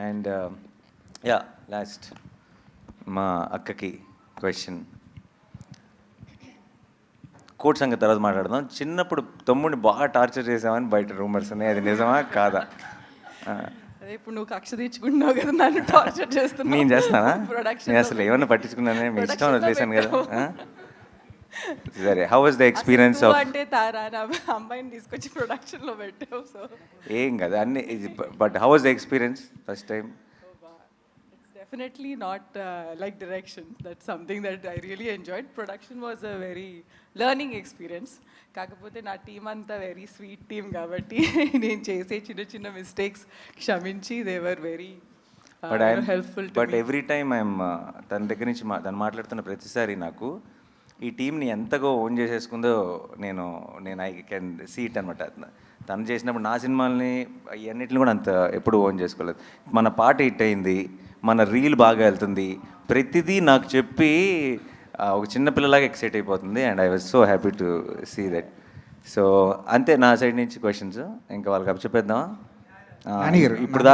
And yeah last మా అక్కకి question. Court సంగతి తర్వాత మాట్లాడదాం. చిన్నప్పుడు తమ్ముడిని బాగా టార్చర్ చేసామని బయట రూమర్స్ ఉన్నాయి, అది నిజమా కాదా? అదే ఇప్పుడు నువ్వు కక్ష తీర్చుకుంటున్నావు కదా, నన్ను టార్చర్ చేస్తున్నావు. నేను చేస్తానా? Production నేను లో అసలు ఏమన్నా పట్టించుకున్నానే, మీ ఇష్టం Production లో వదిలేసాను కదా. పెట్టావు. సరే, హౌ వాజ్ ద ఎక్స్పీరియన్స్ అసలు ఆఫ్? నువ్వు అంటే తారా నా అమ్మాయిని తీసుకొచ్చి ప్రొడక్షన్ లో పెట్టావు. సో ఏం కదా అన్ని, but how was the experience first time? it's definitely not like direction. That's something that I really enjoyed. Production was a very learning experience. కాకపోతే నా టీం అంతా వెరీ స్వీట్ టీం కాబట్టి నేను చేసే చిన్న చిన్న మిస్టేక్స్ క్షమించి they were very helpful. But every time I'm తన దగ్గర నుంచి తను మాట్లాడుతున్న ప్రతిసారి నాకు ఈ టీంని ఎంతగా ఓన్ చేసేసుకుందో నేను ఐ కెన్ సీ ఇట్ అనమాట. తను చేసినప్పుడు నా సినిమాల్ని ఇవన్నిటిని కూడా అంత ఎప్పుడు ఓన్ చేసుకోలేదు. మన పాట హిట్ అయింది, మన రీల్ బాగా వెళ్తుంది, ప్రతిదీ నాకు చెప్పి ఒక చిన్న పిల్లలాగా ఎక్సైట్ అయిపోతుంది. And I was so happy to see that. So అంతే నా సైడ్ నుంచి క్వశ్చన్స్. ఇంకా వాళ్ళకి అప్పచెప్పేద్దామా? ఇప్పుడు దాకా